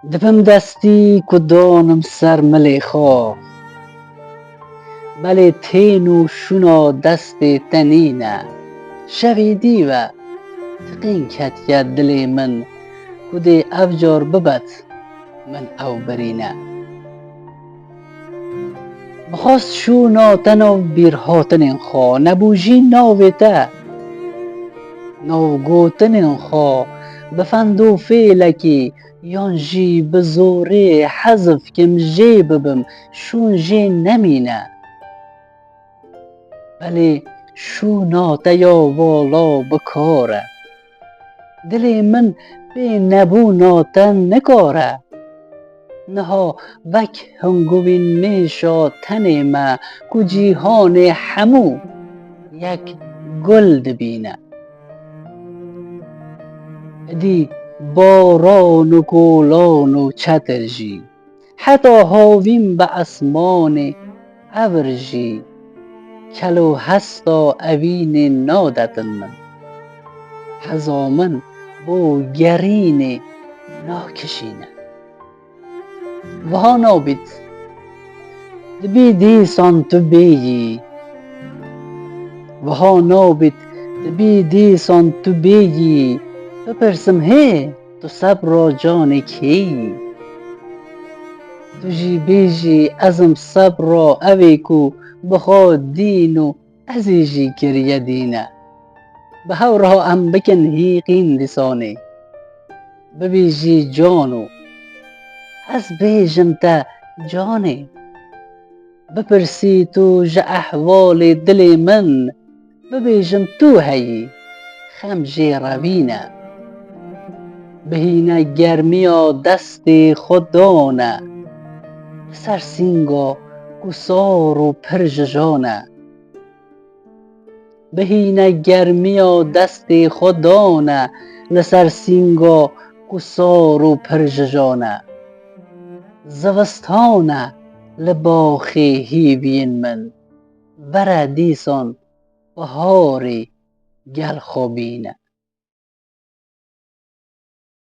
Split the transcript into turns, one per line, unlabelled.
دبم دستی کدانم سر ملی خواه بله تین و شونا دست تنینه شوی دیوه تقین کت یا دل من کده افجار ببت من او برینه بخواست شو ناتن و بیر هاتن خوا نبوجی ناویته ناو گوتن خوا بفندو فیلکی یان جی بزوره حذف کم جی ببم شون جی نمینه بله شو ناته یا والا بکاره دل من به نبو ناتن نکاره نها وک هنگوین میشا تن ما کو جیهان همو یک گل دبینه دی باران و گولان و چترجی حتی هاوین به اسمان ابرجی کلو هستا اوین نادتن من هزامن بو گرین ناکشینه وها نابید دبی دیسان تو بیی وها نابید دبی دیسان تو بیی بپرسم هی تو صبر جان کی تو جی بیجی ازم صبر اوی کو بخوا دین و ازی جی کریه دینه به هورها ام بکن هیقین لسانه ببیجی جانو از بیجم تا جانه بپرسی تو ج احوال دل من ببیجم تو هی خم جی روینه بهینه گرمیا دست خودانه لسر سینگا گسار و پرژجانه بهینه گرمیا دست خودانه لسر سینگا گسار و پرژجانه زوستانه لباخی هیوین من وره دیسان بهاری گل خوابینه